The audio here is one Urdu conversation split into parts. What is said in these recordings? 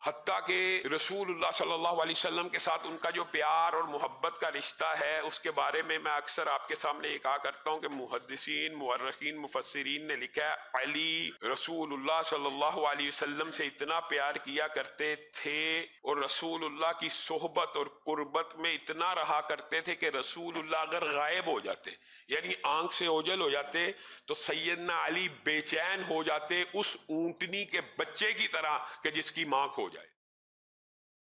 حتیٰ کہ رسول اللہ صلی اللہ علیہ وسلم کے ساتھ ان کا جو پیار اور محبت کا رشتہ ہے اس کے بارے میں اکثر آپ کے سامنے یہ کہا کرتا ہوں کہ محدثین، مورخین، مفسرین نے لکھا ہے علی رسول اللہ صلی اللہ علیہ وسلم سے اتنا پیار کیا کرتے تھے اور رسول اللہ کی صحبت اور قربت میں اتنا رہا کرتے تھے کہ رسول اللہ اگر غائب ہو جاتے، یعنی آنکھ سے اوجھل ہو جاتے، تو سیدنا علی بے چین ہو جاتے اس اونٹنی کے بچے کی طرح کہ جس کی ماں کھو جائے۔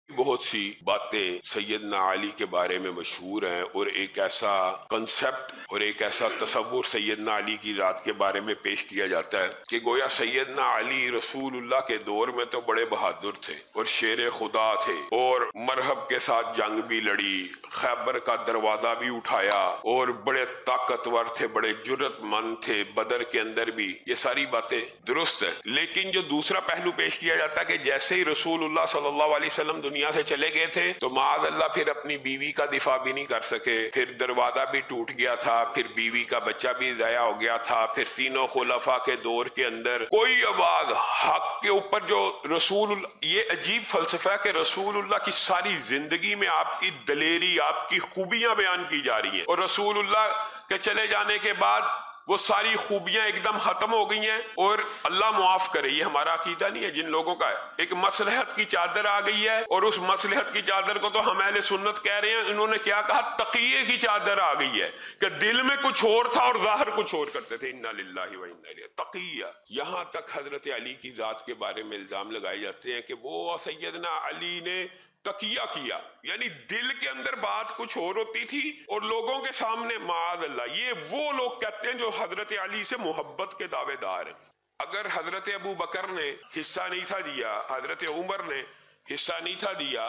بہت سی باتیں سیدنا علی کے بارے میں مشہور ہیں، اور ایک ایسا کنسپٹ اور ایک ایسا تصور سیدنا علی کی ذات کے بارے میں پیش کیا جاتا ہے کہ گویا سیدنا علی رسول اللہ کے دور میں تو بڑے بہادر تھے اور شیر خدا تھے، اور مرہب کے ساتھ جنگ بھی لڑی، خیبر کا دروازہ بھی اٹھایا، اور بڑے طاقتور تھے، بڑے جرت مند تھے، بدر کے اندر بھی۔ یہ ساری باتیں درست ہیں، لیکن جو دوسرا پہلو پیش کیا جاتا ہے کہ جیسے ہی رسول اللہ صلی اللہ علیہ وسلم دنیا سے چلے گئے تھے تو معاذ اللہ پھر اپنی بیوی کا دفاع بھی نہیں کر سکے، پھر دروازہ بھی ٹوٹ گیا تھا، پھر بیوی کا بچہ بھی ضائع ہو گیا تھا، پھر تینوں خلفاء کے دور کے اندر کوئی آواز حق کے اوپر جو رسول اللہ، یہ عجیب فلسفہ ہے کہ رسول اللہ کی ساری زندگی میں آپ کی دلیری، آپ کی خوبیاں بیان کی جا رہی ہیں، اور رسول اللہ کے چلے جانے کے بعد وہ ساری خوبیاں ایک دم ختم ہو گئی ہیں، اور اللہ معاف کرے یہ ہمارا عقیدہ نہیں ہے، جن لوگوں کا ہے ایک مصلحت کی چادر آ گئی ہے، اور اس مصلحت کی چادر کو تو ہم اہل سنت کہہ رہے ہیں، انہوں نے کیا کہا، تقیے کی چادر آ گئی ہے کہ دل میں کچھ اور تھا اور ظاہر کچھ اور کرتے تھے۔ انا للہ و انا الیہ تقیہ۔ یہاں تک حضرت علی کی ذات کے بارے میں الزام لگائے جاتے ہیں کہ وہ سیدنا علی نے تقیہ کیا، یعنی دل کے اندر بات کچھ اور ہوتی تھی اور لوگوں کے سامنے معاذ اللہ۔ یہ وہ لوگ کہتے ہیں جو حضرت علی سے محبت کے دعوے دار ہیں۔ اگر حضرت ابو بکر نے حصہ نہیں تھا دیا، حضرت عمر نے حصہ نہیں تھا دیا،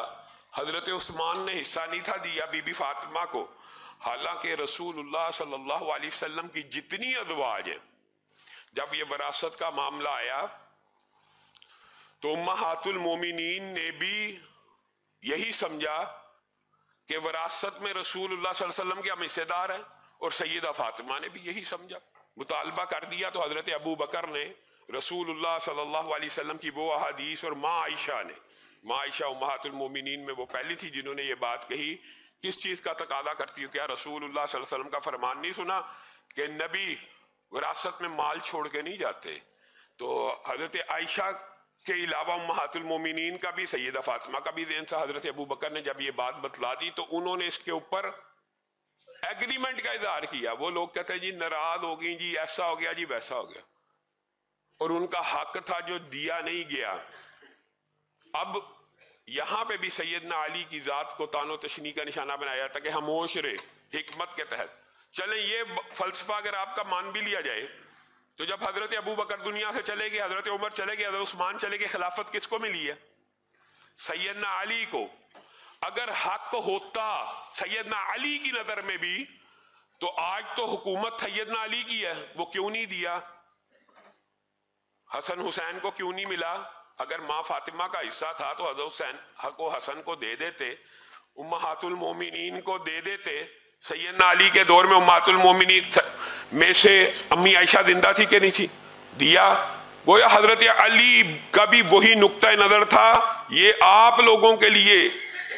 حضرت عثمان نے حصہ نہیں تھا دیا بی بی فاطمہ کو، حالانکہ رسول اللہ صلی اللہ علیہ وسلم کی جتنی ازواج ہیں، جب یہ وراثت کا معاملہ آیا تو امہات المومنین نے بھی یہی سمجھا کہ وراثت میں رسول اللہ صلی اللہ علیہ وسلم کے ہم حصے دار ہیں، اور سیدہ فاطمہ نے بھی یہی سمجھا، مطالبہ کر دیا۔ تو حضرت ابو بکر نے رسول اللہ صلی اللہ علیہ وسلم کی وہ احادیث، اور ماں عائشہ امہات المومنین میں وہ پہلی تھی جنہوں نے یہ بات کہی، کس چیز کا تقاضا کرتی ہو، کیا رسول اللہ صلی اللہ علیہ وسلم کا فرمان نہیں سنا کہ نبی وراثت میں مال چھوڑ کے نہیں جاتے؟ تو حضرت عائشہ کے علاوہ امہات المومنین کا بھی، سیدہ فاطمہ کا بھی ذہن تھا۔ حضرت ابو بکر نے جب یہ بات بتلا دی تو انہوں نے اس کے اوپر ایگریمنٹ کا اظہار کیا۔ وہ لوگ کہتے ہیں جی ناراض ہو گئی، جی ایسا ہو گیا، جی ویسا ہو گیا، اور ان کا حق تھا جو دیا نہیں گیا۔ اب یہاں پہ بھی سیدنا علی کی ذات کو تان و تشنیع کا نشانہ بنایا جاتا کہ خاموش رہے حکمت کے تحت۔ چلیں یہ فلسفہ اگر آپ کا مان بھی لیا جائے تو جب حضرت ابو بکر دنیا سے چلے گئے، حضرت عمر چلے گئے، حضرت عثمان چلے گئے، خلافت کس کو ملی ہے؟ سیدنا علی کو۔ اگر حق ہوتا سیدنا علی کی نظر میں بھی تو آج تو حکومت سیدنا علی کی ہے، وہ کیوں نہیں دیا؟ حسن حسین کو کیوں نہیں ملا؟ اگر ماں فاطمہ کا حصہ تھا تو حضرت حسین کو حسن کو دے دیتے، امہات المومنین کو دے دیتے۔ سیدنا علی کے دور میں امہات المومنین میں سے امی عائشہ زندہ تھی کہ نہیں تھی؟ دیا۔ گویا حضرت علی کا بھی وہی نقطہ نظر تھا۔ یہ آپ لوگوں کے لیے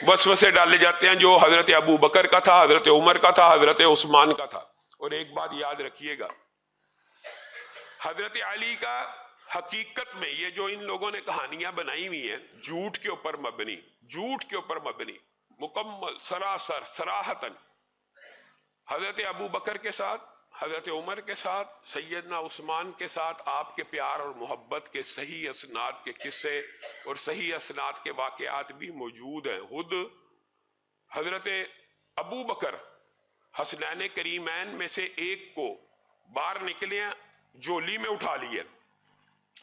وسوسے ڈالے جاتے ہیں جو حضرت ابو بکر کا تھا، حضرت عمر کا تھا، حضرت عثمان کا تھا۔ اور ایک بات یاد رکھیے گا، حضرت علی کا حقیقت میں یہ جو ان لوگوں نے کہانیاں بنائی ہوئی ہیں جھوٹ کے اوپر مبنی مکمل سراسر صراحتاً حضرت ابو بکر کے ساتھ، حضرت عمر کے ساتھ، سیدنا عثمان کے ساتھ آپ کے پیار اور محبت کے صحیح اسناد کے قصے اور صحیح اسناد کے واقعات بھی موجود ہیں۔ خود حضرت ابو بکر حسنین کریمین میں سے ایک کو باہر نکلے ہیں، جولی میں اٹھا لیے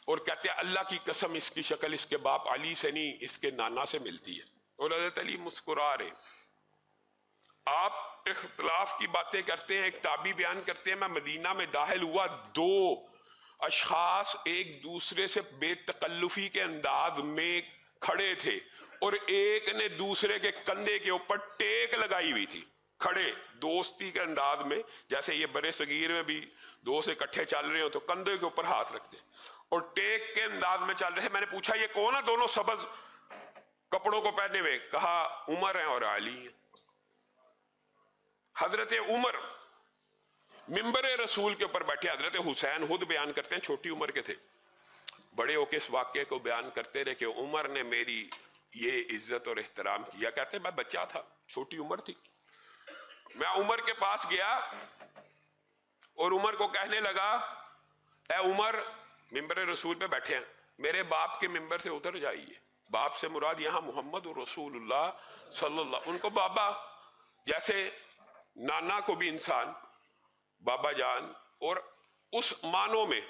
اور کہتے ہیں اللہ کی قسم اس کی شکل اس کے باپ علی سے نہیں، اس کے نانا سے ملتی ہے، اور حضرت علی مسکرا رہے۔ آپ اختلاف کی باتیں کرتے ہیں، ایک تابعی بیان کرتے ہیں میں مدینہ میں داخل ہوا، دو اشخاص ایک دوسرے سے بے تکلفی کے انداز میں کھڑے تھے اور ایک نے دوسرے کے کندھے کے اوپر ٹیک لگائی ہوئی تھی، کھڑے دوستی کے انداز میں، جیسے یہ برے صغیر میں بھی دو سے اکٹھے چل رہے ہو تو کندھے کے اوپر ہاتھ رکھتے اور ٹیک کے انداز میں چل رہے ہیں۔ میں نے پوچھا یہ کون ہے؟ دونوں سبز کپڑوں کو پہنے ہوئے، کہا عمر ہیں اور علی ہیں۔ حضرت عمر ممبر رسول کے اوپر بیٹھے، حضرت حسین خود بیان کرتے ہیں چھوٹی عمر کے تھے، بڑے ہو کے اس واقعے کو بیان کرتے رہے کہ عمر نے میری یہ عزت اور احترام کیا۔ کہتے ہیں میں بچہ تھا، چھوٹی عمر تھی، میں عمر کے پاس گیا اور عمر کو کہنے لگا اے عمر، ممبر رسول پہ بیٹھے ہیں، میرے باپ کے ممبر سے اتر جائیے۔ باپ سے مراد یہاں محمد رسول اللہ صلی اللہ، ان کو بابا، جیسے نانا کو بھی انسان بابا جان، اور اس معنوں میں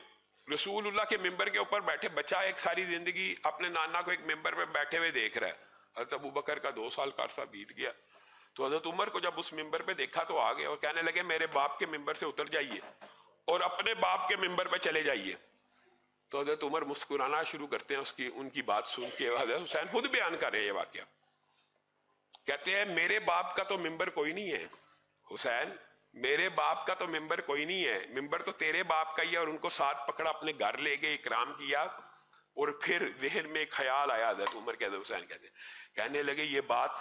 رسول اللہ کے ممبر کے اوپر بیٹھے بچہ ایک ساری زندگی اپنے نانا کو ایک ممبر پہ بیٹھے ہوئے دیکھ رہا ہے۔ حضرت ابوبکر کا 2 سال کا عرصہ بیت گیا تو حضرت عمر کو جب اس ممبر پہ دیکھا تو آ گئے اور کہنے لگے میرے باپ کے ممبر سے اتر جائیے اور اپنے باپ کے ممبر پہ چلے جائیے۔ تو حضرت عمر مسکرانا شروع کرتے ہیں ان کی بات سن کے۔ حضرت حسین خود بیان کر رہے ہیں یہ واقعہ، کہتے ہیں میرے باپ کا تو ممبر کوئی نہیں ہے حسین، میرے باپ کا تو ممبر کوئی نہیں ہے، ممبر تو تیرے باپ کا ہی ہے۔ اور ان کو ساتھ پکڑا، اپنے گھر لے گئے، اکرام کیا، اور پھر ذہن میں ایک خیال آیا حضرت عمر کے، حضرت حسین کہتے ہیں، کہنے لگے یہ بات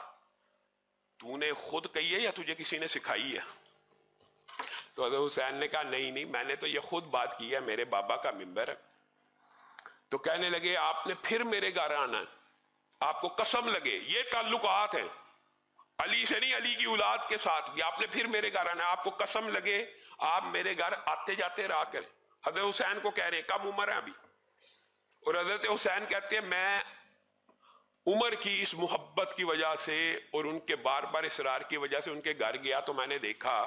تو نے خود کہی ہے یا تجھے کسی نے سکھائی ہے؟ تو حضرت حسین نے کہا نہیں، میں نے تو یہ خود بات کی ہے، میرے بابا کا ممبر ہے۔ تو کہنے لگے آپ نے پھر میرے گھر آنا ہے، آپ کو قسم لگے، یہ تعلقات ہیں علی سے نہیں، علی کی اولاد کے ساتھ بھی، آپ نے پھر میرے گھر آنا ہے، آپ کو قسم لگے آپ میرے گھر آتے جاتے رہا کریں۔ حضرت حسین کو کہہ رہے ہیں کم عمر ہے ابھی، اور حضرت حسین کہتے ہیں میں عمر کی اس محبت کی وجہ سے اور ان کے بار بار اصرار کی وجہ سے ان کے گھر گیا تو میں نے دیکھا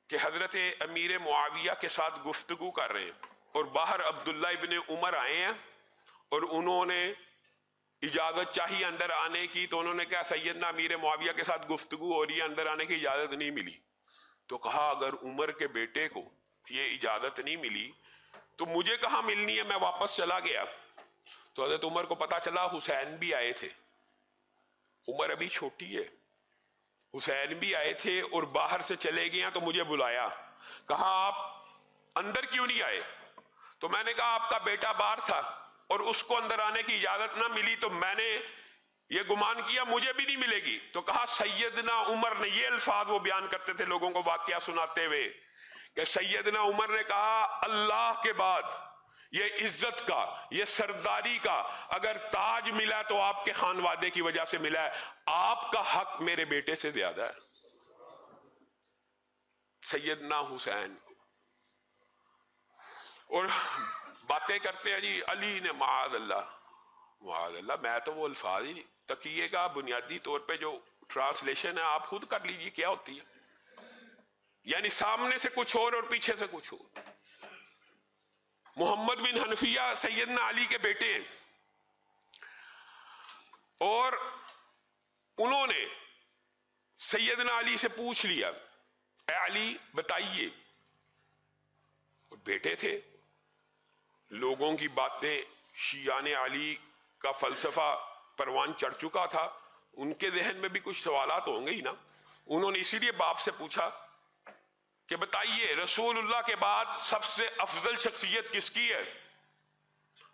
کہ حضرت امیر معاویہ کے ساتھ گفتگو کر رہے ہیں، اور باہر عبداللہ ابن عمر آئے ہیں اور انہوں نے اجازت چاہیے اندر آنے کی، تو انہوں نے کہا سیدنا امیر معاویہ کے ساتھ گفتگو ہو رہی ہے، اندر آنے کی اجازت نہیں ملی۔ تو کہا اگر عمر کے بیٹے کو یہ اجازت نہیں ملی تو مجھے کہاں ملنی ہے، میں واپس چلا گیا۔ تو حضرت عمر کو پتا چلا حسین بھی آئے تھے، عمر ابھی چھوٹی ہے، حسین بھی آئے تھے اور باہر سے چلے گئے ہیں، تو مجھے بلایا، کہا آپ اندر کیوں نہیں آئے؟ تو میں نے کہا آپ کا بیٹا باہر تھا اور اس کو اندر آنے کی اجازت نہ ملی، تو میں نے یہ گمان کیا مجھے بھی نہیں ملے گی۔ تو کہا سیدنا عمر نے، یہ الفاظ وہ بیان کرتے تھے لوگوں کو واقعہ سناتے ہوئے، کہ سیدنا عمر نے کہا اللہ کے بعد یہ عزت کا، یہ سرداری کا اگر تاج ملا تو آپ کے خانوادے کی وجہ سے ملا ہے، آپ کا حق میرے بیٹے سے زیادہ ہے، سیدنا حسین۔ اور باتیں کرتے ہیں جی علی نے معاذ اللہ، میں تو وہ الفاظ ہی نہیں، تقیے کا بنیادی طور پہ جو ٹرانسلیشن ہے آپ خود کر لیجیے کیا ہوتی ہے، یعنی سامنے سے کچھ اور پیچھے سے کچھ اور۔ محمد بن حنفیہ سیدنا علی کے بیٹے ہیں، اور انہوں نے سیدنا علی سے پوچھ لیا اے علی بتائیے، اور بیٹے تھے، لوگوں کی باتیں، شیعان علی کا فلسفہ پروان چڑھ چکا تھا، ان کے ذہن میں بھی کچھ سوالات ہوں گے ہی نا۔ انہوں نے اسی لیے باپ سے پوچھا کہ بتائیے رسول اللہ کے بعد سب سے افضل شخصیت کس کی ہے؟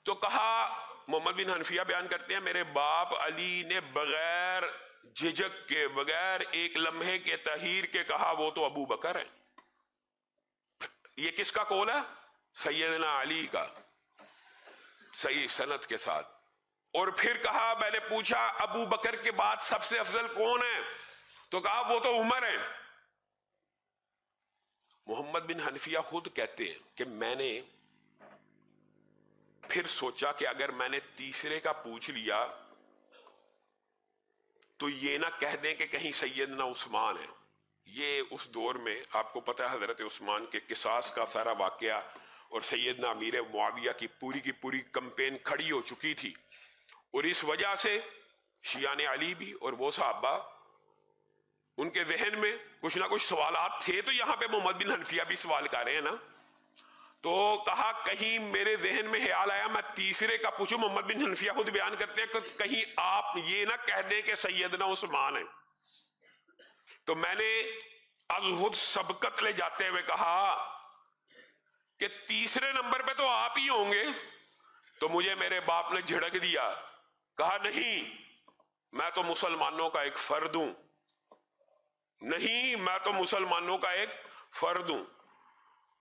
تو کہا، محمد بن حنفیہ بیان کرتے ہیں میرے باپ علی نے بغیر جھجک کے، بغیر ایک لمحے کے تحیر کے کہا وہ تو ابو بکر ہیں۔ یہ کس کا قول ہے؟ سیدنا علی کا، صحیح سند کے ساتھ۔ اور پھر کہا میں نے پوچھا ابو بکر کے بعد سب سے افضل کون ہے؟ تو کہا وہ تو عمر ہے۔ محمد بن حنفیہ خود کہتے ہیں کہ میں نے پھر سوچا کہ اگر میں نے تیسرے کا پوچھ لیا تو یہ نہ کہہ دیں کہ کہیں سیدنا عثمان ہے۔ یہ اس دور میں آپ کو پتہ ہے حضرت عثمان کے قصاص کا سارا واقعہ اور سیدنا امیر معاویہ کی پوری کمپین کھڑی ہو چکی تھی، اور اس وجہ سے شیعان علی بھی اور وہ صحابہ ان کے ذہن میں کچھ نہ کچھ سوالات تھے، تو یہاں پہ محمد بن حنفیہ بھی سوال کر رہے ہیں نا۔ تو کہا کہیں میرے ذہن میں خیال آیا میں تیسرے کا پوچھوں۔ محمد بن حنفیہ خود بیان کرتے ہیں کہ کہیں آپ یہ نہ کہہ دیں کہ سیدنا عثمان ہیں۔ تو میں نے ازہد سبقت لے جاتے ہوئے کہا کہ تیسرے نمبر پہ تو آپ ہی ہوں گے۔ تو مجھے میرے باپ نے جھڑک دیا کہا نہیں میں تو مسلمانوں کا ایک فرد ہوں، نہیں میں تو مسلمانوں کا ایک فرد ہوں۔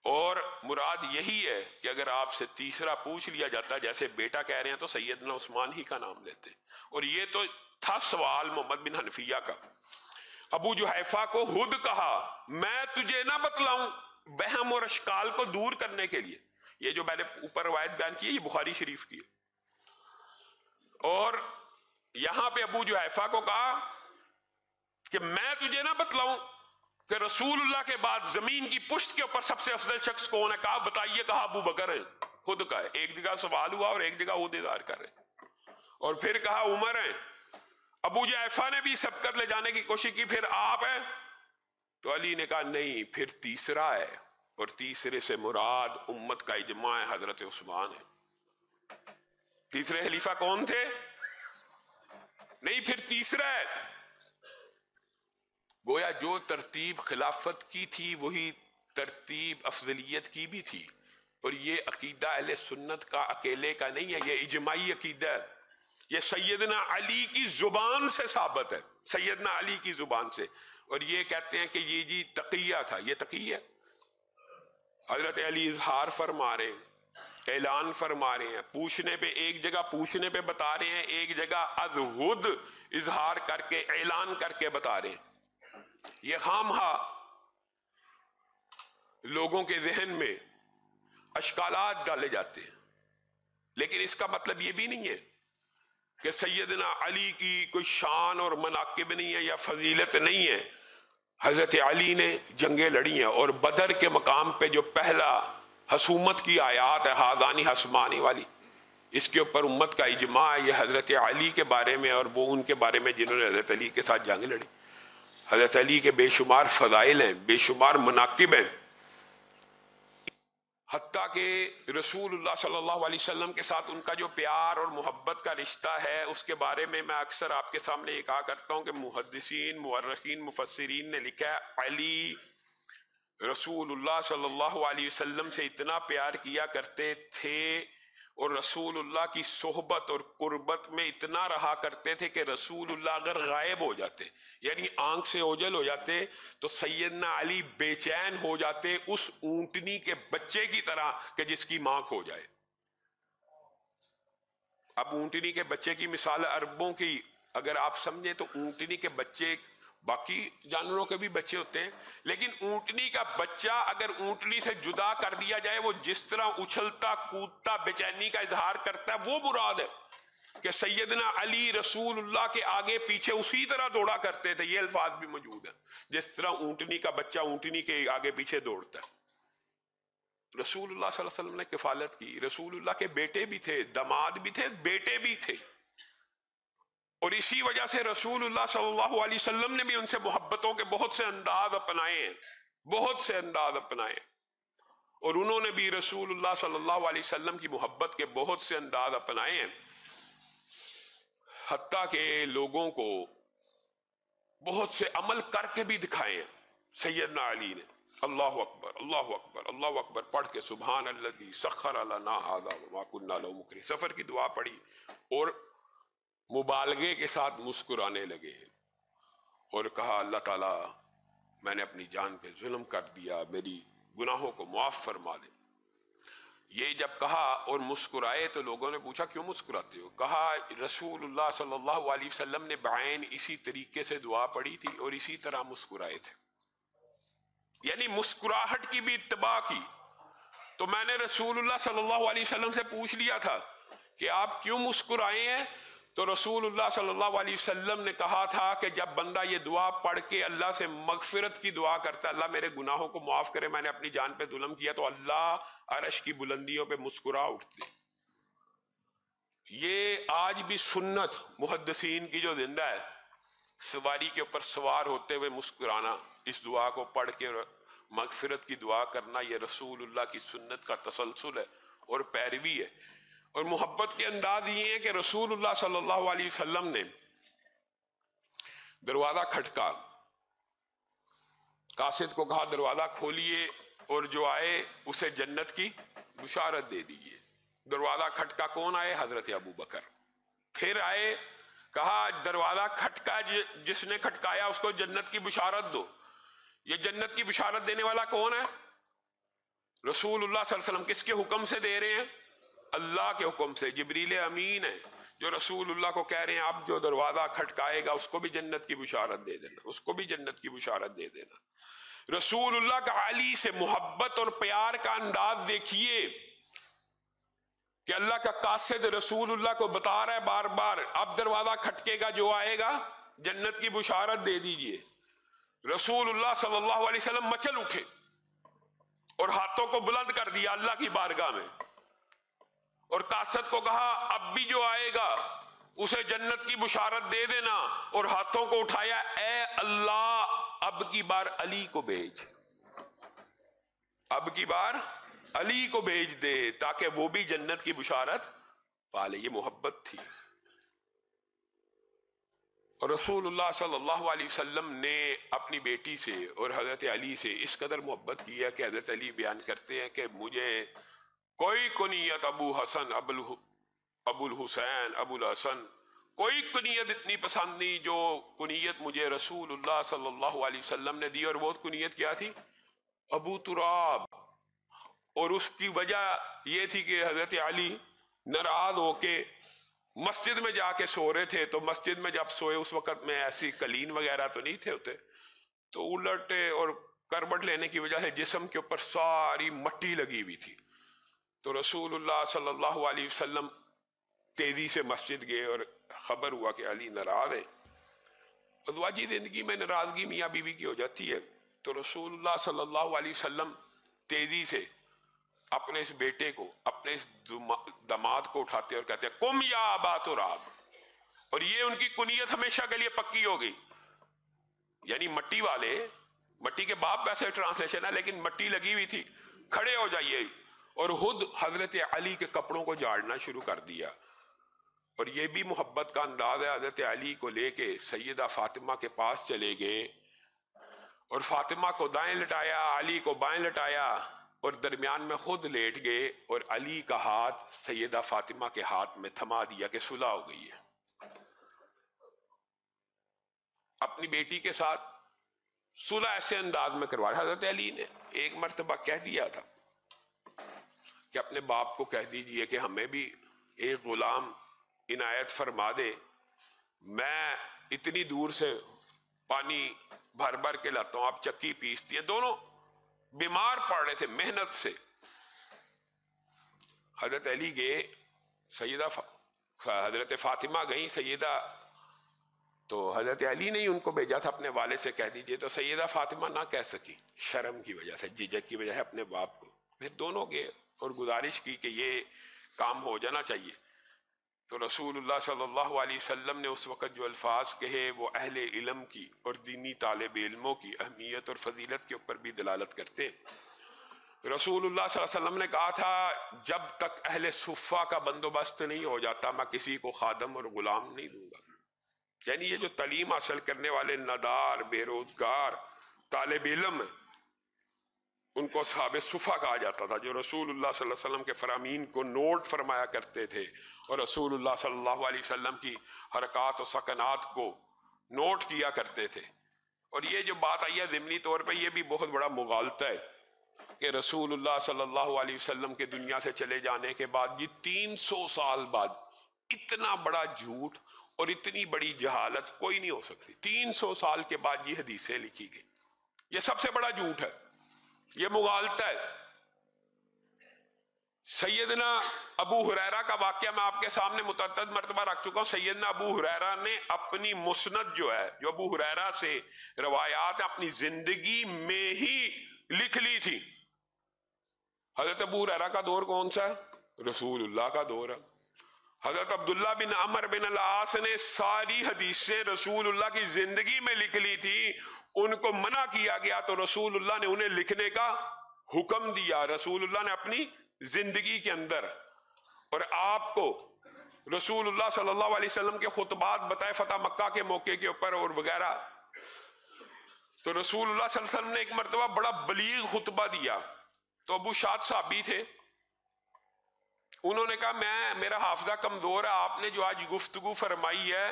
اور مراد یہی ہے کہ اگر آپ سے تیسرا پوچھ لیا جاتا جیسے بیٹا کہہ رہے ہیں تو سیدنا عثمان ہی کا نام لیتے، اور یہ تو تھا سوال محمد بن حنفیہ کا۔ ابو جحیفہ کو خود کہا میں تجھے نہ بتلاؤں، وہم اور اشکال کو دور کرنے کے لیے۔ یہ جو میں نے اوپر روایت بیان کی ہے یہ بخاری شریف کی ہے۔ اور یہاں پہ ابو جحیفہ کو کہا کہ میں تجھے نہ بتلاؤں کہ رسول اللہ کے بعد زمین کی پشت کے اوپر سب سے افضل شخص کون ہے؟ کہا بتائیے، کہا ابو بکر ہے، خود کا ہے۔ ایک جگہ سوال ہوا اور ایک جگہ خود اظہار کر رہے، اور پھر کہا عمر ہے۔ ابو جحیفہ نے بھی سبقت لے جانے کی کوشش کی، پھر آپ ہیں؟ تو علی نے کہا نہیں، پھر تیسرا ہے، اور تیسرے سے مراد امت کا اجماع ہے، حضرت عثمان ہے۔ تیسرے خلیفہ کون تھے؟ نہیں، پھر تیسرا ہے۔ گویا جو ترتیب خلافت کی تھی وہی ترتیب افضلیت کی بھی تھی، اور یہ عقیدہ اہل سنت کا اکیلے کا نہیں ہے، یہ اجماعی عقیدہ ہے۔ یہ سیدنا علی کی زبان سے ثابت ہے، سیدنا علی کی زبان سے۔ اور یہ کہتے ہیں کہ یہ جی تقیہ تھا، یہ تقیہ حضرت علی اظہار فرما رہے ہیں، اعلان فرما رہے ہیں، پوچھنے پہ ایک جگہ پوچھنے پہ بتا رہے ہیں، ایک جگہ از خود اظہار کر کے اعلان کر کے بتا رہے ہیں۔ یہ خامخواہ لوگوں کے ذہن میں اشکالات ڈالے جاتے ہیں، لیکن اس کا مطلب یہ بھی نہیں ہے کہ سیدنا علی کی کوئی شان اور مناقب نہیں ہے یا فضیلت نہیں ہے۔ حضرت علی نے جنگیں لڑی ہیں، اور بدر کے مقام پہ جو پہلا حسومت کی آیات ہے ہادانی حسمانی والی، اس کے اوپر امت کا اجماع ہے، یہ حضرت علی کے بارے میں، اور وہ ان کے بارے میں جنہوں نے حضرت علی کے ساتھ جنگ لڑی۔ حضرت علی کے بے شمار فضائل ہیں، بے شمار مناقب ہیں، حتیٰ کہ رسول اللہ صلی اللہ علیہ وسلم کے ساتھ ان کا جو پیار اور محبت کا رشتہ ہے اس کے بارے میں اکثر آپ کے سامنے یہ کہا کرتا ہوں کہ محدثین، مورخین، مفسرین نے لکھا ہے علی رسول اللہ صلی اللہ علیہ وسلم سے اتنا پیار کیا کرتے تھے اور رسول اللہ کی صحبت اور قربت میں اتنا رہا کرتے تھے کہ رسول اللہ اگر غائب ہو جاتے، یعنی آنکھ سے اوجھل ہو جاتے، تو سیدنا علی بے چین ہو جاتے اس اونٹنی کے بچے کی طرح کہ جس کی ماں کھو جائے۔ اب اونٹنی کے بچے کی مثال عربوں کی اگر آپ سمجھیں تو اونٹنی کے بچے، باقی جانوروں کے بھی بچے ہوتے ہیں، لیکن اونٹنی کا بچہ اگر اونٹنی سے جدا کر دیا جائے، وہ جس طرح اچھلتا کودتا بے چینی کا اظہار کرتا ہے، وہ مراد ہے کہ سیدنا علی رسول اللہ کے آگے پیچھے اسی طرح دوڑا کرتے تھے۔ یہ الفاظ بھی موجود ہیں، جس طرح اونٹنی کا بچہ اونٹنی کے آگے پیچھے دوڑتا ہے۔ رسول اللہ صلی اللہ علیہ وسلم نے کفالت کی، رسول اللہ کے بیٹے بھی تھے، داماد بھی تھے، بیٹے بھی تھے، اور اسی وجہ سے رسول اللہ صلی اللہ علیہ وسلم نے بھی ان سے محبتوں کے بہت سے انداز اپنائے ہیں، بہت سے انداز اپنائے، اور انہوں نے بھی رسول اللہ صلی اللہ علیہ وسلم کی محبت کے بہت سے انداز اپنائے ہیں، حتیٰ کہ لوگوں کو بہت سے عمل کر کے بھی دکھائے ہیں۔ سیدنا علی نے اللہ اکبر اللہ اکبر اللہ اکبر پڑھ کے سبحان الذی سخر لنا ھذا وما كنا له مقرنین، سفر کی دعا پڑھی اور مبالغے کے ساتھ مسکرانے لگے اور کہا اللہ تعالیٰ میں نے اپنی جان پہ ظلم کر دیا، میری گناہوں کو معاف فرما دے۔ یہ جب کہا اور مسکرائے تو لوگوں نے پوچھا کیوں مسکراتے ہو؟ کہا رسول اللہ صلی اللہ علیہ وسلم نے بعین اسی طریقے سے دعا پڑھی تھی اور اسی طرح مسکرائے تھے، یعنی مسکراہٹ کی بھی اتباع کی۔ تو میں نے رسول اللہ صلی اللہ علیہ وسلم سے پوچھ لیا تھا کہ آپ کیوں مسکرائے ہیں؟ تو رسول اللہ صلی اللہ علیہ وسلم نے کہا تھا کہ جب بندہ یہ دعا پڑھ کے اللہ سے مغفرت کی دعا کرتا ہے، اللہ میرے گناہوں کو معاف کرے، میں نے اپنی جان پہ ظلم کیا، تو اللہ عرش کی بلندیوں پہ مسکرا اٹھتے۔ یہ آج بھی سنت محدثین کی جو زندہ ہے، سواری کے اوپر سوار ہوتے ہوئے مسکرانا، اس دعا کو پڑھ کے مغفرت کی دعا کرنا، یہ رسول اللہ کی سنت کا تسلسل ہے اور پیروی ہے۔ اور محبت کے انداز یہ ہے کہ رسول اللہ صلی اللہ علیہ وسلم نے دروازہ کھٹکا، قاصد کو کہا دروازہ کھولیے اور جو آئے اسے جنت کی بشارت دے دیجیے۔ دروازہ کھٹکا، کون آئے؟ حضرت ابو بکر۔ پھر آئے، کہا دروازہ کھٹکا، جس نے کھٹکایا اس کو جنت کی بشارت دو۔ یہ جنت کی بشارت دینے والا کون ہے؟ رسول اللہ صلی اللہ علیہ وسلم۔ کس کے حکم سے دے رہے ہیں؟ اللہ کے حکم سے۔ جبریل امین ہے جو رسول اللہ کو کہہ رہے ہیں اب جو دروازہ کھٹکائے گا اس کو بھی جنت کی بشارت دے دینا، اس کو بھی جنت کی بشارت دے دینا۔ رسول اللہ کا علی سے محبت اور پیار کا انداز دیکھیے کہ اللہ کا قاصد رسول اللہ کو بتا رہا ہے بار بار اب دروازہ کھٹکے گا، جو آئے گا جنت کی بشارت دے دیجئے۔ رسول اللہ صلی اللہ علیہ وسلم مچل اٹھے اور ہاتھوں کو بلند کر دیا اللہ کی بارگاہ میں، اور قاصد کو کہا اب بھی جو آئے گا اسے جنت کی بشارت دے دینا، اور ہاتھوں کو اٹھایا، اے اللہ اب کی بار علی کو بھیج، اب کی بار علی کو بھیج دے تاکہ وہ بھی جنت کی بشارت پا لے۔ یہ محبت تھی۔ اور رسول اللہ صلی اللہ علیہ وسلم نے اپنی بیٹی سے اور حضرت علی سے اس قدر محبت کیا کہ حضرت علی بیان کرتے ہیں کہ مجھے کوئی کنیت ابو حسن، ابو الحسین، ابو الحسن، کوئی کنیت اتنی پسند نہیں جو کنیت مجھے رسول اللہ صلی اللہ علیہ وسلم نے دی۔ اور وہ کنیت کیا تھی؟ ابو تراب۔ اور اس کی وجہ یہ تھی کہ حضرت علی ناراض ہو کے مسجد میں جا کے سو رہے تھے، تو مسجد میں جب سوئے اس وقت میں ایسی قلین وغیرہ تو نہیں تھے ہوتے، تو الٹے اور کروٹ لینے کی وجہ سے جسم کے اوپر ساری مٹی لگی ہوئی تھی۔ تو رسول اللہ صلی اللہ علیہ وسلم تیزی سے مسجد گئے اور خبر ہوا کہ علی ناراض ہے۔ ازواجی زندگی میں ناراضگی میاں بیوی کی ہو جاتی ہے، تو رسول اللہ صلی اللہ علیہ وسلم تیزی سے اپنے اس بیٹے کو، اپنے اس داماد کو اٹھاتے اور کہتے ہیں قم یا ابا تراب، اور یہ ان کی کنیت ہمیشہ کے لیے پکی ہو گئی۔ یعنی مٹی والے، مٹی کے باپ ویسے ٹرانسلیشن ہے لیکن مٹی لگی ہوئی تھی، کھڑے ہو جائیے، اور خود حضرت علی کے کپڑوں کو جھاڑنا شروع کر دیا۔ اور یہ بھی محبت کا انداز ہے، حضرت علی کو لے کے سیدہ فاطمہ کے پاس چلے گئے اور فاطمہ کو دائیں لٹایا، علی کو بائیں لٹایا، اور درمیان میں خود لیٹ گئے، اور علی کا ہاتھ سیدہ فاطمہ کے ہاتھ میں تھما دیا کہ صلح ہو گئی ہے۔ اپنی بیٹی کے ساتھ صلح ایسے انداز میں کروا رہا۔ حضرت علی نے ایک مرتبہ کہہ دیا تھا کہ اپنے باپ کو کہہ دیجئے کہ ہمیں بھی ایک غلام عنایت فرما دے، میں اتنی دور سے پانی بھر بھر کے لاتا ہوں، آپ چکی پیستی ہے۔ دونوں بیمار پڑ رہے تھے محنت سے۔ حضرت علی گئے، حضرت فاطمہ گئیں سیدہ، تو حضرت علی نے ہی ان کو بھیجا تھا اپنے والد سے کہہ دیجئے، تو سیدہ فاطمہ نہ کہہ سکی شرم کی وجہ سے، جھجک کی وجہ سے اپنے باپ کو۔ پھر دونوں گئے اور گزارش کی کہ یہ کام ہو جانا چاہیے۔ تو رسول اللہ صلی اللہ علیہ وسلم نے اس وقت جو الفاظ کہے وہ اہل علم کی اور دینی طالب علموں کی اہمیت اور فضیلت کے اوپر بھی دلالت کرتے۔ رسول اللہ صلی اللہ علیہ وسلم نے کہا تھا جب تک اہل صفہ کا بندوبست نہیں ہو جاتا میں کسی کو خادم اور غلام نہیں دوں گا۔ یعنی یہ جو تعلیم حاصل کرنے والے نادار، بے روزگار طالب علم ہیں، ان کو اصحاب صفہ کہا جاتا تھا، جو رسول اللہ صلی اللہ علیہ وسلم کے فرامین کو نوٹ فرمایا کرتے تھے اور رسول اللہ صلی اللہ علیہ وسلم کی حرکات و سکنات کو نوٹ کیا کرتے تھے۔ اور یہ جو بات آئی ہے ضمنی طور پہ، یہ بھی بہت بڑا مغالطہ ہے کہ رسول اللہ صلی اللہ علیہ وسلم کے دنیا سے چلے جانے کے بعد یہ 300 سال بعد اتنا بڑا جھوٹ اور اتنی بڑی جہالت کوئی نہیں ہو سکتی۔ 300 سال کے بعد یہ حدیثیں لکھی گئی، یہ سب سے بڑا جھوٹ ہے، یہ مغالطہ ہے۔ سیدنا ابو ہریرہ کا واقعہ میں آپ کے سامنے متعدد مرتبہ رکھ چکا ہوں۔ سیدنا ابو ہریرہ نے اپنی مسند جو ہے، جو ابو ہریرہ سے روایات اپنی زندگی میں ہی لکھ لی تھی۔ حضرت ابو ہریرہ کا دور کون سا ہے؟ رسول اللہ کا دور ہے۔ حضرت عبداللہ بن عمر بن العاص نے ساری حدیثیں رسول اللہ کی زندگی میں لکھ لی تھی، ان کو منع کیا گیا تو رسول اللہ نے انہیں لکھنے کا حکم دیا، رسول اللہ نے اپنی زندگی کے اندر۔ اور آپ کو رسول اللہ صلی اللہ علیہ وسلم کے خطبات بتائے فتح مکہ کے موقع کے اوپر اور وغیرہ، تو رسول اللہ صلی اللہ علیہ وسلم نے ایک مرتبہ بڑا بلیغ خطبہ دیا، تو ابو شاد صحابی تھے، انہوں نے کہا میرا حافظہ کمزور ہے، آپ نے جو آج گفتگو فرمائی ہے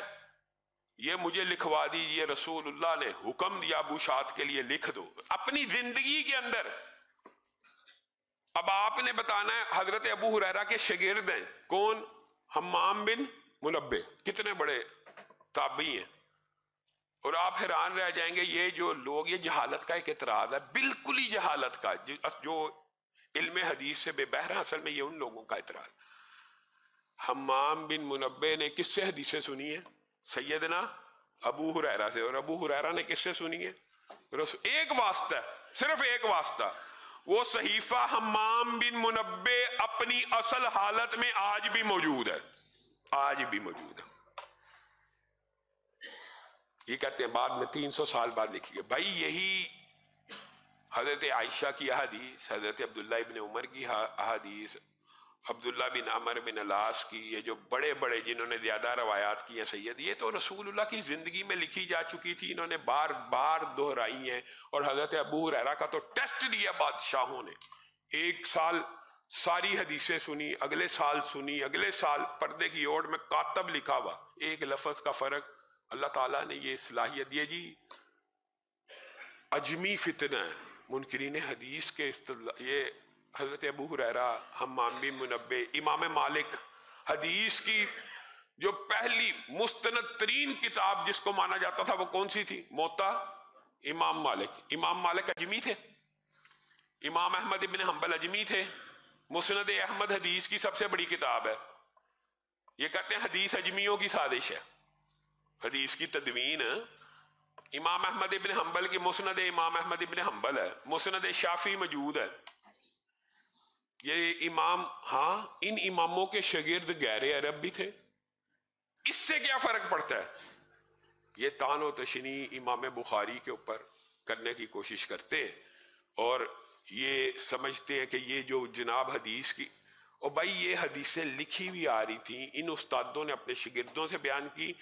یہ مجھے لکھوا دیجئے، رسول اللہ نے حکم دیا ابو شاد کے لیے لکھ دو اپنی زندگی کے اندر۔ اب آپ نے بتانا ہے حضرت ابو ہریرہ کے شاگرد ہیں کون؟ حمام بن منبہ، کتنے بڑے تابعی ہیں، اور آپ حیران رہ جائیں گے یہ جو لوگ، یہ جہالت کا ایک اعتراض ہے، بالکل ہی جہالت کا، جو علم حدیث سے بے بہر ہیں، اصل میں یہ ان لوگوں کا اعتراض۔ حمام بن منبہ نے کس سے حدیثیں سنی ہیں؟ سیدنا ابو ہریرہ سے، اور ابو ہریرہ نے کس سے سنی ہے؟ ایک واسطہ، صرف ایک واسطہ، وہ صحیفہ حمام بن منبہ اپنی اصل حالت میں آج بھی موجود ہے، آج بھی موجود ہے۔ یہ کہتے ہیں بعد میں 300 سال بعد لکھی گئی۔ بھائی یہی حضرت عائشہ کی احادیث، حضرت عبداللہ ابن عمر کی احادیث، عبداللہ بن عمر بن العاص کی، یہ جو بڑے بڑے جنہوں نے زیادہ روایات کی ہیں سید، یہ تو رسول اللہ کی زندگی میں لکھی جا چکی تھی، انہوں نے بار بار دہرائی ہیں۔ اور حضرت ابو ہریرہ کا تو ٹیسٹ لیا بادشاہوں نے، ایک سال ساری حدیثیں سنی، اگلے سال سنی، اگلے سال پردے کی اوڑ میں کاتب لکھا ہوا، ایک لفظ کا فرق۔ اللہ تعالیٰ نے یہ صلاحیت دی جی، اجمی فتنہ ہے منکرین حدیث کے یہ حضرت ابو ہریرہ، حمام بن منبہ، امام مالک، حدیث کی جو پہلی مستند ترین کتاب جس کو مانا جاتا تھا وہ کون سی تھی؟ موطا امام مالک۔ امام مالک اجمی تھے، امام احمد ابن حنبل اجمی تھے، مسند احمد حدیث کی سب سے بڑی کتاب ہے۔ یہ کہتے ہیں حدیث اجمیوں کی سازش ہے، حدیث کی تدوین امام احمد ابن حنبل کی مسند امام احمد ابن حنبل ہے، مسند شافعی موجود ہے۔ یہ امام، ہاں ان اماموں کے شاگرد غیر عرب بھی تھے، اس سے کیا فرق پڑتا ہے؟ یہ تان و تشنی امام بخاری کے اوپر کرنے کی کوشش کرتے ہیں، اور یہ سمجھتے ہیں کہ یہ جو جناب حدیث کی، اور بھائی یہ حدیثیں لکھی بھی آ رہی تھیں، ان استادوں نے اپنے شاگردوں سے بیان کی،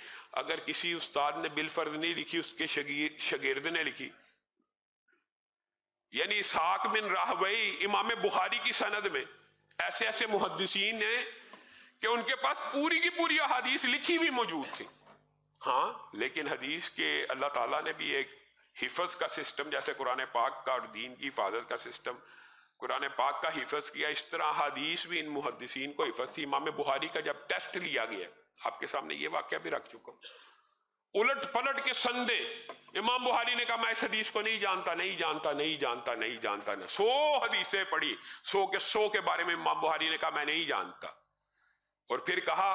اگر کسی استاد نے بالفرض نہیں لکھی اس کے شاگرد نے لکھی۔ یعنی اسحاق بن راہوی امام بخاری کی سند میں ایسے ایسے محدثین ہیں کہ ان کے پاس پوری کی پوری احادیث لکھی بھی موجود تھی۔ ہاں لیکن حدیث کے اللہ تعالیٰ نے بھی ایک حفظ کا سسٹم، جیسے قرآن پاک کا اور دین کی حفاظت کا سسٹم قرآن پاک کا حفظ کیا، اس طرح حدیث بھی ان محدثین کو حفظ تھی۔ امام بخاری کا جب ٹیسٹ لیا گیا، آپ کے سامنے یہ واقعہ بھی رکھ چکا ہوں، الٹ پلٹ کے سندے، امام بخاری نے کہا میں اس حدیث کو نہیں جانتا، نہیں جانتا، نہیں جانتا، نہیں جانتا، 100 حدیثیں پڑھی، 100 کے بارے میں امام بخاری نے کہا میں نہیں جانتا، اور پھر کہا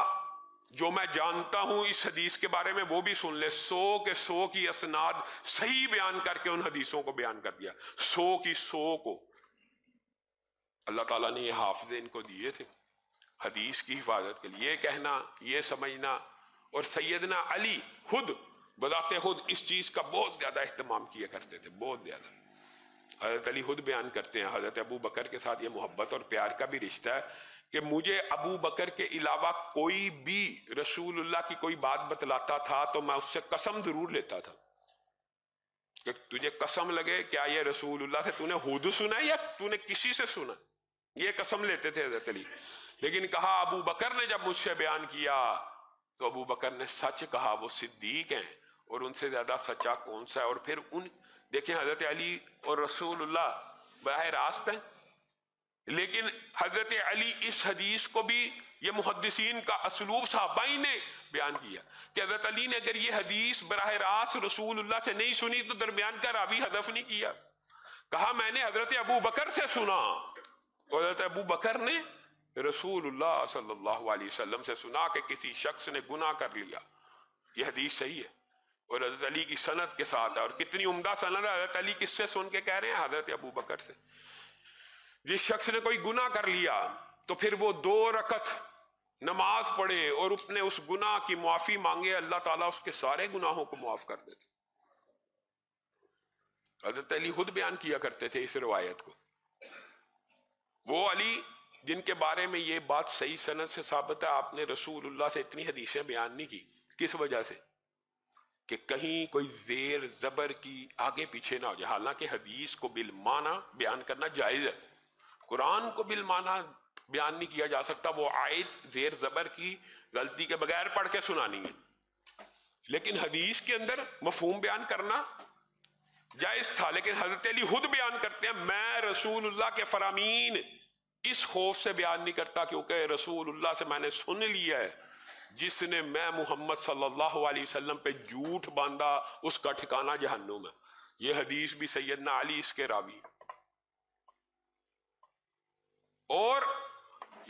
جو میں جانتا ہوں اس حدیث کے بارے میں وہ بھی سن لے، 100 کی اسناد صحیح بیان کر کے ان حدیثوں کو بیان کر دیا، 100 کو۔ اللہ تعالیٰ نے یہ حافظے ان کو دیے تھے حدیث کی حفاظت کے لیے۔ یہ کہنا، یہ سمجھنا، اور سیدنا علی خود بذات خود اس چیز کا بہت زیادہ اہتمام کیا کرتے تھے، بہت زیادہ۔ حضرت علی خود بیان کرتے ہیں حضرت ابو بکر کے ساتھ یہ محبت اور پیار کا بھی رشتہ ہے کہ مجھے ابو بکر کے علاوہ کوئی بھی رسول اللہ کی کوئی بات بتلاتا تھا تو میں اس سے قسم ضرور لیتا تھا کہ تجھے قسم لگے کیا یہ رسول اللہ سے تو نے خود سنا یا تو نے کسی سے سنا، یہ قسم لیتے تھے حضرت علی۔ لیکن کہا ابو بکر نے جب مجھ سے بیان کیا تو ابو بکر نے سچ کہا، وہ صدیق ہیں اور ان سے زیادہ سچا کون سا ہے۔ اور پھر دیکھیں حضرت علی اور رسول اللہ براہ راست ہیں، لیکن حضرت علی اس حدیث کو بھی یہ محدثین کا اسلوب صحابہ ہی نے بیان کیا کہ حضرت علی نے اگر یہ حدیث براہ راست رسول اللہ سے نہیں سنی تو درمیان کا راوی حذف نہیں کیا، کہا میں نے حضرت ابو بکر سے سنا، اور حضرت ابو بکر نے رسول اللہ صلی اللہ علیہ وسلم سے سنا کہ کسی شخص نے گناہ کر لیا، یہ حدیث صحیح ہے اور حضرت علی کی سند کے ساتھ ہے، اور کتنی عمدہ سند ہے۔ حضرت علی کس سے سن کے کہہ رہے ہیں؟ حضرت ابو بکر سے۔ جس شخص نے کوئی گناہ کر لیا تو پھر وہ 2 رکعت نماز پڑھے اور اپنے اس گناہ کی معافی مانگے، اللہ تعالیٰ اس کے سارے گناہوں کو معاف کر دیتے۔ حضرت علی خود بیان کیا کرتے تھے اس روایت کو، وہ علی جن کے بارے میں یہ بات صحیح سند سے ثابت ہے آپ نے رسول اللہ سے اتنی حدیثیں بیان نہیں کی، کس وجہ سے؟ کہ کہیں کوئی زیر زبر کی آگے پیچھے نہ ہو جائے۔ حالانکہ حدیث کو بالمعنی بیان کرنا جائز ہے، قرآن کو بالمعنی بیان نہیں کیا جا سکتا، وہ آیت زیر زبر کی غلطی کے بغیر پڑھ کے سنانی ہے، لیکن حدیث کے اندر مفہوم بیان کرنا جائز تھا۔ لیکن حضرت علی خود بیان کرتے ہیں میں رسول اللہ کے فرامین اس خوف سے بیان نہیں کرتا کیونکہ رسول اللہ سے میں نے سن لیا ہے جس نے میں محمد صلی اللہ علیہ وسلم پہ جھوٹ باندھا اس کا ٹھکانہ جہنم ہے۔ یہ حدیث بھی سیدنا علی اس کے راوی، اور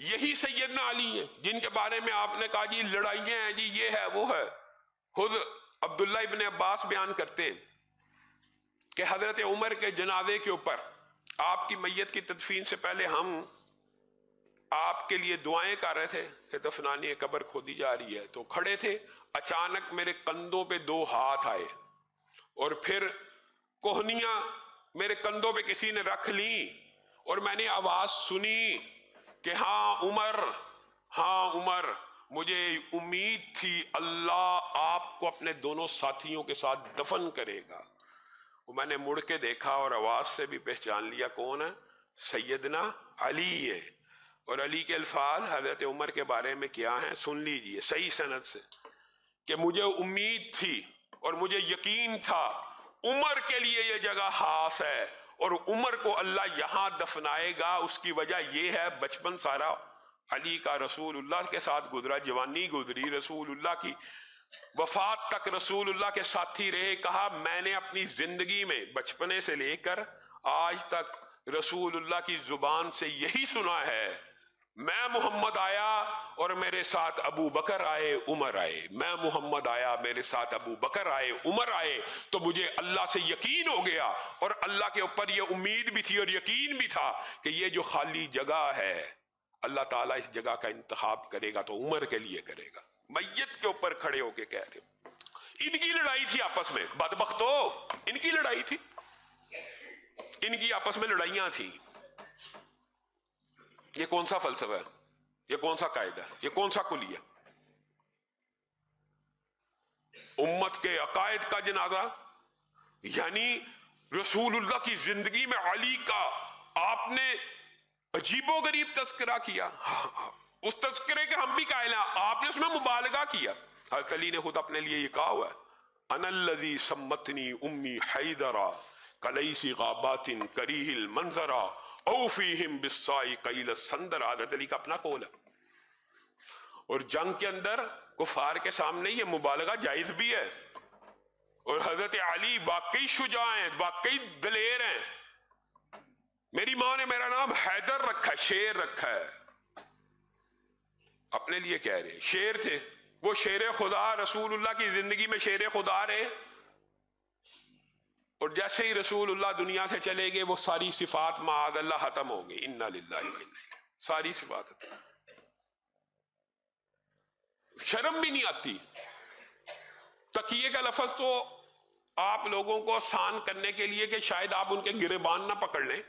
یہی سیدنا علی ہیں جن کے بارے میں آپ نے کہا جی لڑائیاں ہیں، جی یہ ہے وہ ہے۔ خود عبداللہ ابن عباس بیان کرتے کہ حضرت عمر کے جنازے کے اوپر آپ کی میت کی تدفین سے پہلے ہم آپ کے لیے دعائیں کر رہے تھے کہ دفنانی قبر کھودی جا رہی ہے، تو کھڑے تھے، اچانک میرے کندھوں پہ دو ہاتھ آئے اور پھر کوہنیاں میرے کندھوں پہ کسی نے رکھ لیں اور میں نے آواز سنی کہ ہاں عمر، مجھے امید تھی اللہ آپ کو اپنے دونوں ساتھیوں کے ساتھ دفن کرے گا۔ وہ میں نے مڑ کے دیکھا اور آواز سے بھی پہچان لیا کون ہے، سیدنا علی ہے۔ اور علی کے الفاظ حضرت عمر کے بارے میں کیا ہیں سن لیجئے صحیح سند سے، کہ مجھے امید تھی اور مجھے یقین تھا عمر کے لیے یہ جگہ خاص ہے اور عمر کو اللہ یہاں دفنائے گا۔ اس کی وجہ یہ ہے بچپن سارا علی کا رسول اللہ کے ساتھ گزرا، جوانی گزری، رسول اللہ کی وفات تک رسول اللہ کے ساتھی رہے۔ کہا میں نے اپنی زندگی میں بچپنے سے لے کر آج تک رسول اللہ کی زبان سے یہی سنا ہے، میں محمد آیا اور میرے ساتھ ابو بکر آئے، عمر آئے، میں محمد آیا میرے ساتھ ابو بکر آئے، عمر آئے، تو مجھے اللہ سے یقین ہو گیا اور اللہ کے اوپر یہ امید بھی تھی اور یقین بھی تھا کہ یہ جو خالی جگہ ہے اللہ تعالیٰ اس جگہ کا انتخاب کرے گا تو عمر کے لیے کرے گا۔ میت کے اوپر کھڑے ہو کے کہہ رہے ہو۔ ان کی لڑائی تھی آپس میں، بدبختو، ان کی لڑائی تھی، ان کی آپس میں لڑائیاں تھیں۔ یہ کون سا فلسفہ ہے، یہ کون سا قاعدہ ہے، یہ کون سا کلیہ؟ امت کے عقائد کا جنازہ، یعنی رسول اللہ کی زندگی میں علی کا آپ نے عجیب و غریب تذکرہ کیا، اس تذکرے کے ہم بھی قائل ہیں، آپ نے اس میں مبالغہ کیا۔ حضرت علی نے خود اپنے لیے یہ کہا ہوا ہے انا الذی سمتنی امی حیدرا کلیسی غابات کریہ المنظرا او فیہم بالسائی قیل السندر۔ حضرت علی کا اپنا قول ہے، اور جنگ کے اندر کفار کے سامنے یہ مبالغہ جائز بھی ہے، اور حضرت علی واقعی شجاع ہیں، واقعی دلیر ہیں۔ میری ماں نے میرا نام حیدر رکھا ہے، شیر رکھا ہے، اپنے لیے کہہ رہے شیر تھے، وہ شیر خدا رسول اللہ کی زندگی میں شیر خدا رہے، اور جیسے ہی رسول اللہ دنیا سے چلے گئے وہ ساری صفات معاذ اللہ ختم ہو گئی، انا للہ و انا الیہ، ساری صفات ختم۔ شرم بھی نہیں آتی۔ تقیے کا لفظ تو آپ لوگوں کو آسان کرنے کے لیے کہ شاید آپ ان کے گریبان نہ پکڑ لیں،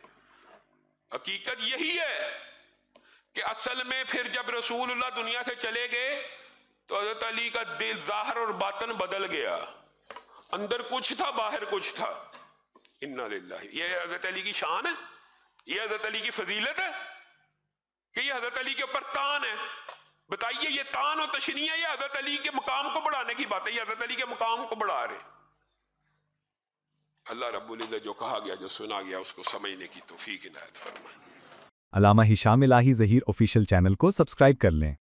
حقیقت یہی ہے کہ اصل میں پھر جب رسول اللہ دنیا سے چلے گئے تو حضرت علی کا دل ظاہر اور باطن بدل گیا، اندر کچھ تھا باہر کچھ تھا۔ انا للہ، یہ حضرت علی کی شان ہے، یہ حضرت علی کی فضیلت ہے کہ یہ حضرت علی کے اوپر تان ہے۔ بتائیے یہ تان و تشنیع ہے، یہ حضرت علی کے مقام کو بڑھانے کی بات ہے، یہ حضرت علی کے مقام کو بڑھا رہے۔ اللہ رب العزت جو کہا گیا جو سنا گیا اس کو سمجھنے کی توفیق عنایت فرمائے۔ علامہ ہشام الہی ظہیر آفیشیل چینل کو سبسکرائب کر لیں۔